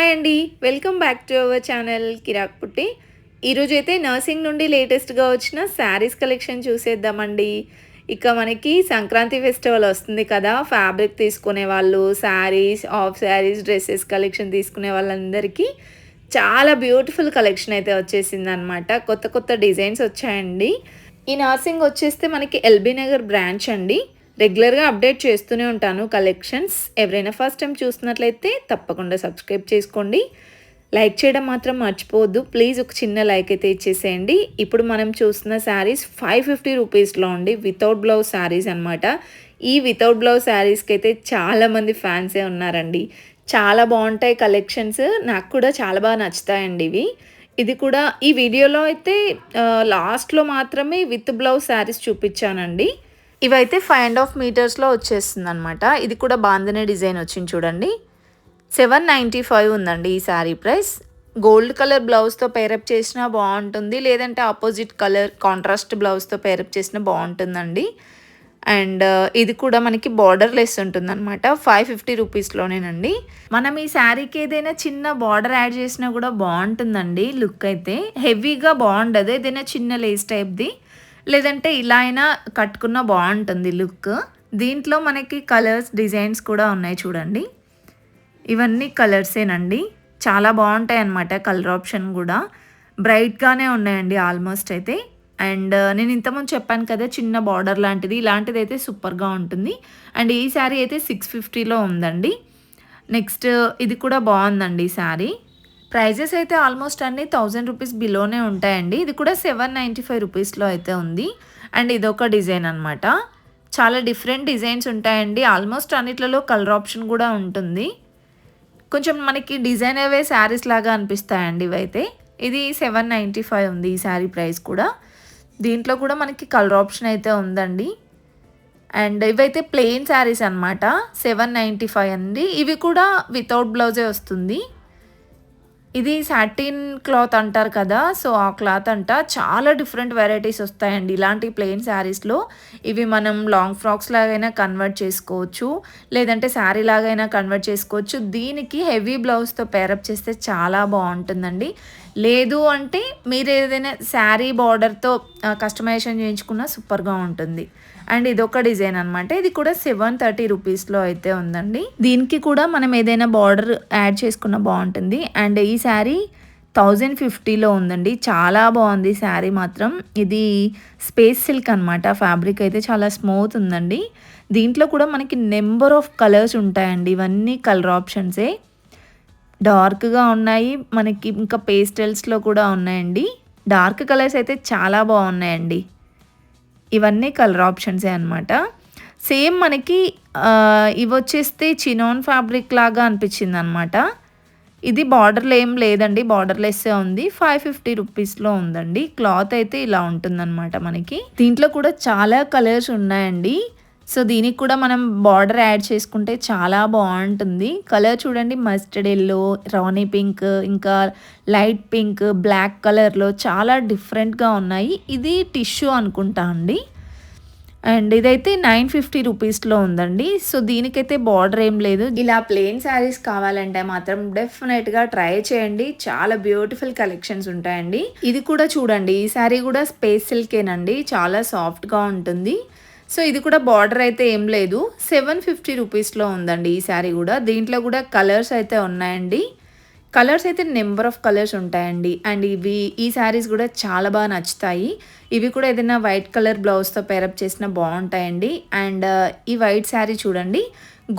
Hi అండి, welcome back to our channel Kirak Putti. ఈరోజైతే nursing నుండి లేటెస్ట్గా వచ్చిన శారీస్ కలెక్షన్ చూసేద్దామండి. ఇక మనకి సంక్రాంతి ఫెస్టివల్ వస్తుంది కదా, ఫ్యాబ్రిక్ తీసుకునే వాళ్ళు, saris, half saris, dresses collection తీసుకునే వాళ్ళందరికీ చాలా బ్యూటిఫుల్ కలెక్షన్ అయితే వచ్చేసింది అనమాట. కొత్త కొత్త డిజైన్స్ వచ్చాయండి. ఈ నర్సింగ్ వచ్చేస్తే మనకి ఎల్బీ నగర్ బ్రాంచ్ అండి. రెగ్యులర్గా అప్డేట్ చేస్తూనే ఉంటాను కలెక్షన్స్. ఎవరైనా ఫస్ట్ టైం చూస్తున్నట్లయితే తప్పకుండా సబ్స్క్రైబ్ చేసుకోండి. లైక్ చేయడం మాత్రం మర్చిపోవద్దు ప్లీజ్. ఒక చిన్న లైక్ అయితే ఇచ్చేసేయండి. ఇప్పుడు మనం చూస్తున్న శారీస్ 550 రూపీస్లో ఉండి వితౌట్ బ్లౌజ్ శారీస్ అనమాట. ఈ వితౌట్ బ్లౌజ్ శారీస్కి అయితే చాలామంది ఫ్యాన్సే ఉన్నారండి. చాలా బాగుంటాయి కలెక్షన్స్, నాకు కూడా చాలా బాగా నచ్చుతాయండి ఇవి. ఇది కూడా ఈ వీడియోలో అయితే లాస్ట్లో మాత్రమే విత్ బ్లౌజ్ శారీస్ చూపించానండి. ఇవైతే 5.5 మీటర్స్లో వచ్చేస్తుంది అనమాట. ఇది కూడా బాంధనీ డిజైన్ వచ్చింది చూడండి. 795 ఉందండి ఈ శారీ ప్రైస్. గోల్డ్ కలర్ బ్లౌజ్తో పేరప్ చేసినా బాగుంటుంది, లేదంటే ఆపోజిట్ కలర్ కాంట్రాస్ట్ బ్లౌజ్తో పేరప్ చేసినా బాగుంటుందండి. అండ్ ఇది కూడా మనకి బార్డర్ లెస్ ఉంటుంది అనమాట. 550 రూపీస్లోనేనండి. మనం ఈ శారీకి ఏదైనా చిన్న బార్డర్ యాడ్ చేసినా కూడా బాగుంటుందండి. లుక్ అయితే హెవీగా బాగుండదు, ఏదైనా చిన్న లేస్ టైప్ది లేదంటే ఇలా అయినా కట్టుకున్న బాగుంటుంది లుక్. దీంట్లో మనకి కలర్స్, డిజైన్స్ కూడా ఉన్నాయి చూడండి. ఇవన్నీ కలర్సేనండి, చాలా బాగుంటాయి అన్నమాట. కలర్ ఆప్షన్ కూడా బ్రైట్గానే ఉన్నాయండి ఆల్మోస్ట్ అయితే. అండ్ నేను ఇంతకుముందు చెప్పాను కదా చిన్న బార్డర్ లాంటిది, ఇలాంటిది అయితే సూపర్గా ఉంటుంది. అండ్ ఈ శారీ అయితే 650లో ఉందండి. నెక్స్ట్ ఇది కూడా బాగుందండి ఈ శారీ. ప్రైజెస్ అయితే ఆల్మోస్ట్ అన్ని 1000 రూపీస్ బిలోనే ఉంటాయండి. ఇది కూడా 795 రూపీస్లో అయితే ఉంది. అండ్ ఇదొక డిజైన్ అనమాట. చాలా డిఫరెంట్ డిజైన్స్ ఉంటాయండి. ఆల్మోస్ట్ అన్నిట్లలో కలర్ ఆప్షన్ కూడా ఉంటుంది. కొంచెం మనకి డిజైన్ అవే శారీస్ లాగా అనిపిస్తాయండి ఇవైతే. ఇది 795 ఉంది ఈ శారీ ప్రైస్ కూడా. దీంట్లో కూడా మనకి కలర్ ఆప్షన్ అయితే ఉందండి. అండ్ ఇవైతే ప్లెయిన్ శారీస్ అనమాట. 795 అండి. ఇవి కూడా వితౌట్ బ్లౌజే వస్తుంది. ఇది సాటిన్ క్లాత్ అంటారు కదా, సో ఆ క్లాత్ అంట. చాలా డిఫరెంట్ వెరైటీస్ వస్తాయండి ఇలాంటి ప్లెయిన్ శారీస్లో. ఇవి మనం లాంగ్ ఫ్రాక్స్ లాగైనా కన్వర్ట్ చేసుకోవచ్చు, లేదంటే శారీ లాగైనా కన్వర్ట్ చేసుకోవచ్చు. దీనికి హెవీ బ్లౌజ్తో పేరప్ చేస్తే చాలా బాగుంటుందండి. లేదు అంటే మీరు ఏదైనా శారీ బార్డర్తో కస్టమైజేషన్ చేయించుకున్నా సూపర్గా ఉంటుంది. అండ్ ఇదొక డిజైన్ అనమాట. ఇది కూడా 730 రూపీస్లో అయితే ఉందండి. దీనికి కూడా మనం ఏదైనా బార్డర్ యాడ్ చేసుకున్న బాగుంటుంది. అండ్ ఈ శారీ 1050లో ఉందండి. చాలా బాగుంది శారీ మాత్రం. ఇది స్పేస్ సిల్క్ అనమాట. ఫ్యాబ్రిక్ అయితే చాలా స్మూత్ ఉందండి. దీంట్లో కూడా మనకి నెంబర్ ఆఫ్ కలర్స్ ఉంటాయండి. ఇవన్నీ కలర్ ఆప్షన్సే. డార్క్గా ఉన్నాయి, మనకి ఇంకా పేస్టల్స్లో కూడా ఉన్నాయండి. డార్క్ కలర్స్ అయితే చాలా బాగున్నాయండి. ఇవన్నీ కలర్ ఆప్షన్సే అనమాట. సేమ్ మనకి ఇవి వచ్చేస్తే చినాన్ ఫ్యాబ్రిక్ లాగా అనిపించింది అనమాట. ఇది బార్డర్లో ఏం లేదండి, బార్డర్లెస్సే ఉంది. 550 రూపీస్లో ఉందండి. క్లాత్ అయితే ఇలా ఉంటుందన్నమాట మనకి. దీంట్లో కూడా చాలా కలర్స్ ఉన్నాయండి. సో దీనికి కూడా మనం బార్డర్ యాడ్ చేసుకుంటే చాలా బాగుంటుంది. కలర్ చూడండి, మస్టర్డ్ ఎల్లో, రాణి పింక్, ఇంకా లైట్ పింక్, బ్లాక్ కలర్లో చాలా డిఫరెంట్గా ఉన్నాయి. ఇది టిష్యూ అనుకుంటా అండి. అండ్ ఇదైతే 950 రూపీస్లో ఉందండి. సో దీనికైతే బార్డర్ ఏం లేదు. ఇలా ప్లెయిన్ శారీస్ కావాలంటే మాత్రం డెఫినెట్గా ట్రై చేయండి. చాలా బ్యూటిఫుల్ కలెక్షన్స్ ఉంటాయండి. ఇది కూడా చూడండి, ఈ శారీ కూడా స్పేస్ సిల్కేనండి, చాలా సాఫ్ట్గా ఉంటుంది. సో ఇది కూడా బార్డర్ అయితే ఏం లేదు. 750 రూపీస్లో ఉందండి ఈ శారీ కూడా. దీంట్లో కూడా కలర్స్ అయితే ఉన్నాయండి. కలర్స్ అయితే నెంబర్ ఆఫ్ కలర్స్ ఉంటాయండి. అండ్ ఈ శారీస్ కూడా చాలా బాగా నచ్చుతాయి. ఇవి కూడా ఏదైనా వైట్ కలర్ బ్లౌజ్తో పేరప్ చేసినా బాగుంటాయండి. అండ్ ఈ వైట్ శారీ చూడండి,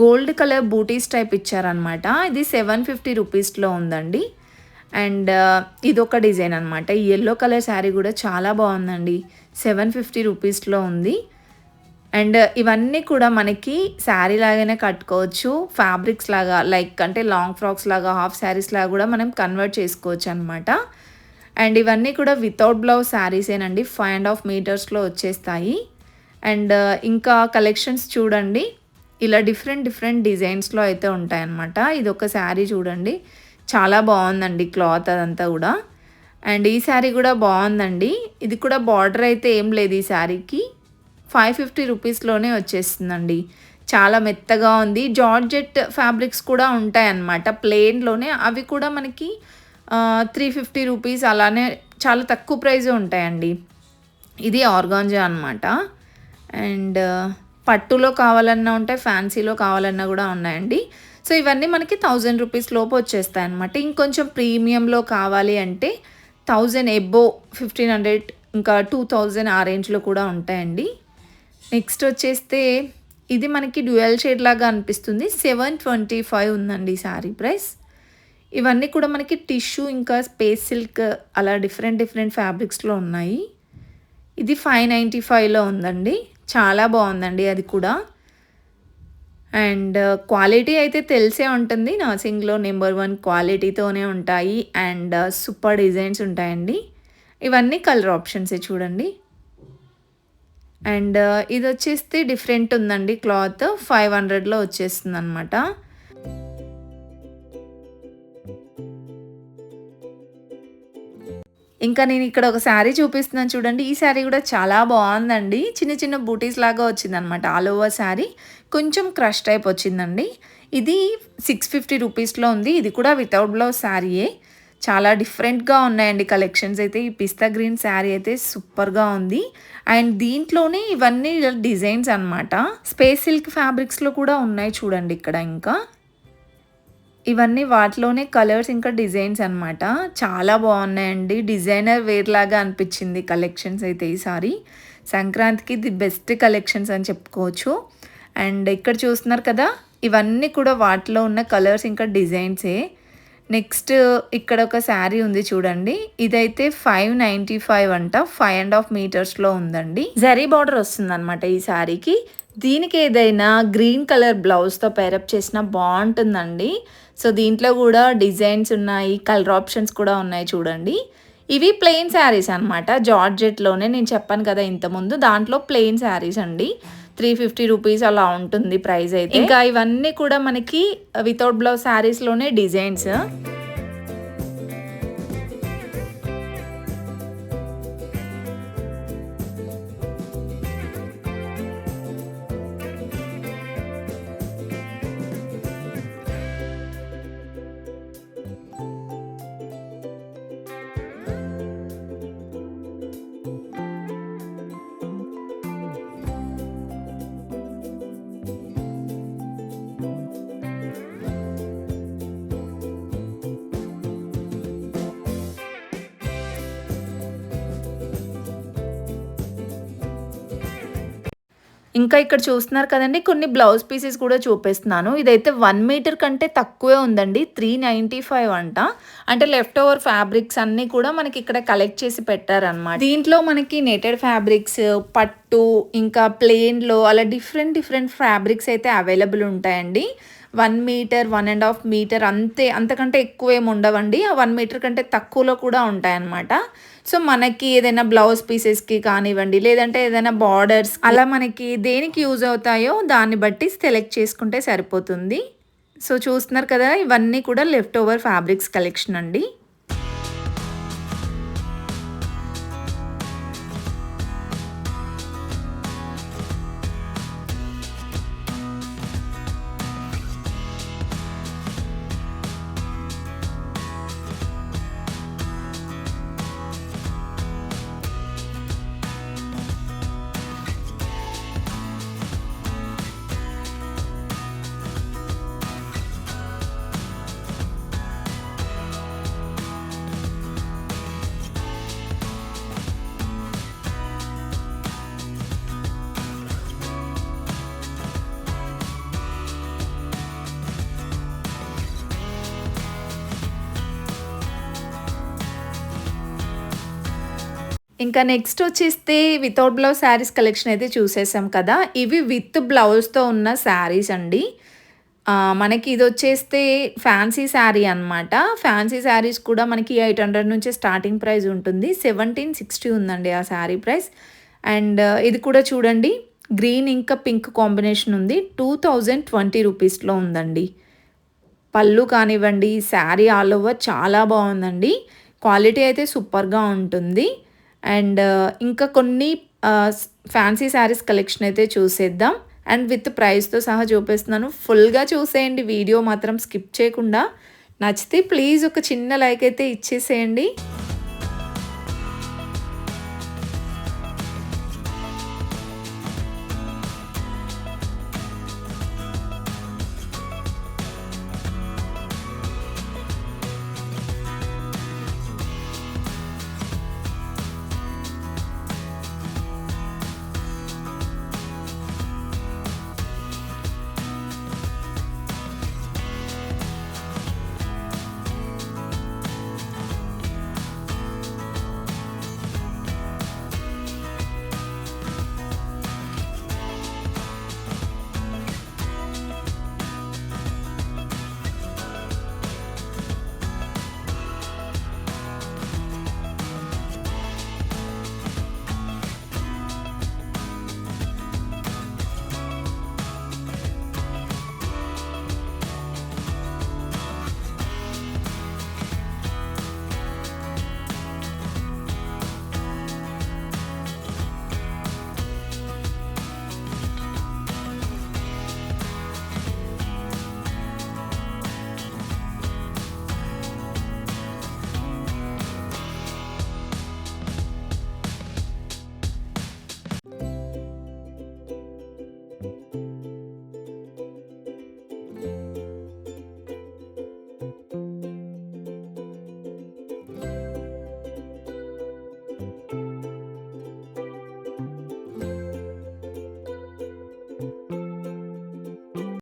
గోల్డ్ కలర్ బూటీస్ టైప్ ఇచ్చారనమాట. ఇది 750 రూపీస్లో ఉందండి. అండ్ ఇదొక డిజైన్ అనమాట. ఈ ఎల్లో కలర్ శారీ కూడా చాలా బాగుందండి. 750 రూపీస్లో ఉంది. అండ్ ఇవన్నీ కూడా మనకి శారీ లాగానే కట్టుకోవచ్చు. ఫ్యాబ్రిక్స్ లాగా లైక్ అంటే లాంగ్ ఫ్రాక్స్ లాగా, హాఫ్ శారీస్ లాగా కూడా మనం కన్వర్ట్ చేసుకోవచ్చు అనమాట. అండ్ ఇవన్నీ కూడా వితౌట్ బ్లౌజ్ శారీసేనండి. 5.5 మీటర్స్లో వచ్చేస్తాయి. అండ్ ఇంకా కలెక్షన్స్ చూడండి, ఇలా డిఫరెంట్ డిజైన్స్లో అయితే ఉంటాయన్నమాట. ఇది ఒక శారీ చూడండి, చాలా బాగుందండి క్లాత్ అదంతా కూడా. అండ్ ఈ శారీ కూడా బాగుందండి. ఇది కూడా బార్డర్ అయితే ఏం లేదు ఈ శారీకి. 550 రూపీస్లోనే వచ్చేస్తుందండి. చాలా మెత్తగా ఉంది. జార్జెట్ ఫ్యాబ్రిక్స్ కూడా ఉంటాయన్నమాట ప్లెయిన్‌లోనే. అవి కూడా మనకి 350 రూపీస్ అలానే చాలా తక్కువ ప్రైజే ఉంటాయండి. ఇది ఆర్గాంజా అనమాట. అండ్ పట్టులో కావాలన్నా ఉంటాయి, ఫ్యాన్సీలో కావాలన్నా కూడా ఉన్నాయండి. సో ఇవన్నీ మనకి 1000 రూపీస్ లోపు వచ్చేస్తాయన్నమాట. ఇంకొంచెం ప్రీమియంలో కావాలి అంటే 1000 ఎబోవ్ 1500 ఇంకా 2000 ఆ రేంజ్లో కూడా ఉంటాయండి. నెక్స్ట్ వచ్చేస్తే ఇది మనకి డ్యూయల్ షేడ్ లాగా అనిపిస్తుంది. 725 ఉందండి శారీ ప్రైస్. ఇవన్నీ కూడా మనకి టిష్యూ ఇంకా స్పేస్ సిల్క్ అలా డిఫరెంట్ ఫ్యాబ్రిక్స్లో ఉన్నాయి. ఇది 595లో ఉందండి. చాలా బాగుందండి అది కూడా. అండ్ క్వాలిటీ అయితే తెలిసే ఉంటుంది. నర్సింగ్లో నెంబర్ 1 క్వాలిటీతోనే ఉంటాయి. అండ్ సూపర్ డిజైన్స్ ఉంటాయండి. ఇవన్నీ కలర్ ఆప్షన్సే చూడండి. అండ్ ఇది వచ్చేస్తే డిఫరెంట్ ఉందండి. క్లాత్ 500లో వచ్చేస్తుంది అనమాట. ఇంకా నేను ఇక్కడ ఒక శారీ చూపిస్తున్నాను చూడండి. ఈ శారీ కూడా చాలా బాగుందండి. చిన్న బూటీస్ లాగా వచ్చిందనమాట. ఆల్ ఓవర్ శారీ కొంచెం క్రష్ టైప్ వచ్చిందండి. ఇది 650 రూపీస్లో ఉంది. ఇది కూడా వితౌట్ బ్లౌజ్ శారీయే. చాలా డిఫరెంట్గా ఉన్నాయండి కలెక్షన్స్ అయితే. ఈ పిస్తా గ్రీన్ శారీ అయితే సూపర్గా ఉంది. అండ్ దీంట్లోనే ఇవన్నీ డిజైన్స్ అనమాట. స్పేస్ సిల్క్ ఫ్యాబ్రిక్స్లో కూడా ఉన్నాయి చూడండి ఇక్కడ. ఇంకా ఇవన్నీ వాటిలోనే కలర్స్ ఇంకా డిజైన్స్ అనమాట. చాలా బాగున్నాయండి. డిజైనర్ వేర్ లాగా అనిపించింది కలెక్షన్స్ అయితే ఈసారి. సంక్రాంతికి ది బెస్ట్ కలెక్షన్స్ అని చెప్పుకోవచ్చు. అండ్ ఇక్కడ చూస్తున్నారు కదా, ఇవన్నీ కూడా వాటిలో ఉన్న కలర్స్ ఇంకా డిజైన్సే. నెక్స్ట్ ఇక్కడ ఒక శారీ ఉంది చూడండి. ఇదైతే 595 అంట. 5.5 మీటర్స్లో ఉందండి. జరీ బార్డర్ వస్తుంది అనమాట ఈ శారీకి. దీనికి ఏదైనా గ్రీన్ కలర్ బ్లౌజ్తో పేరప్ చేసినా బాగుంటుందండి. సో దీంట్లో కూడా డిజైన్స్ ఉన్నాయి, కలర్ ఆప్షన్స్ కూడా ఉన్నాయి చూడండి. ఇవి ప్లెయిన్ శారీస్ అనమాట. జార్జెట్లోనే నేను చెప్పాను కదా ఇంతకుముందు, దాంట్లో ప్లెయిన్ శారీస్ అండి. 350 రూపీస్ అలా ఉంటుంది ప్రైస్ అయితే. ఇంకా ఇవన్నీ కూడా మనకి వితౌట్ బ్లౌజ్ శారీస్లోనే డిజైన్స్. ఇంకా ఇక్కడ చూస్తున్నారు కదండి, కొన్ని బ్లౌజ్ పీసెస్ కూడా చూపిస్తున్నాను. ఇదైతే 1 మీటర్ కంటే తక్కువే ఉందండి. 395 అంట. అంటే లెఫ్ట్ ఓవర్ ఫ్యాబ్రిక్స్ అన్నీ కూడా మనకి ఇక్కడ కలెక్ట్ చేసి పెట్టారనమాట. దీంట్లో మనకి నెటెడ్ ఫ్యాబ్రిక్స్, పట్టు, ఇంకా ప్లెయిన్లో అలా డిఫరెంట్ ఫ్యాబ్రిక్స్ అయితే అవైలబుల్ ఉంటాయండి. 1 మీటర్ 1.5 మీటర్ అంతకంటే ఎక్కువ ఏమి ఉండవండి. ఆ 1 మీటర్ కంటే తక్కువలో కూడా ఉంటాయన్నమాట. సో మనకి ఏదైనా బ్లౌజ్ పీసెస్కి కానివ్వండి, లేదంటే ఏదైనా బార్డర్స్ అలా మనకి దేనికి యూజ్ అవుతాయో దాన్ని బట్టి సెలెక్ట్ చేసుకుంటే సరిపోతుంది. సో చూస్తున్నారు కదా, ఇవన్నీ కూడా లెఫ్ట్ ఓవర్ ఫ్యాబ్రిక్స్ కలెక్షన్ అండి. ఇంకా నెక్స్ట్ వచ్చేస్తే వితౌట్ బ్లౌజ్ శారీస్ కలెక్షన్ అయితే చూసేసాం కదా. ఇవి విత్ బ్లౌజ్తో ఉన్న శారీస్ అండి. మనకి ఇది వచ్చేస్తే ఫ్యాన్సీ శారీ అనమాట. ఫ్యాన్సీ శారీస్ కూడా మనకి 800 నుంచి స్టార్టింగ్ ప్రైస్ ఉంటుంది. 1760 ఉందండి ఆ శారీ ప్రైస్. అండ్ ఇది కూడా చూడండి, గ్రీన్ ఇంకా పింక్ కాంబినేషన్ ఉంది. 2020 రూపీస్లో ఉందండి. పళ్ళు కానివ్వండి, శారీ ఆల్ ఓవర్ చాలా బాగుందండి. క్వాలిటీ అయితే సూపర్గా ఉంటుంది. అండ్ ఇంకా కొన్ని ఫ్యాన్సీ శారీస్ కలెక్షన్ అయితే చూసేద్దాం. అండ్ విత్ ప్రైస్‌తో సహా చూపిస్తున్నాను. ఫుల్‌గా చూసేయండి వీడియో మాత్రం స్కిప్ చేయకుండా. నచ్చితే ప్లీజ్ ఒక చిన్న లైక్ అయితే ఇచ్చేసేయండి.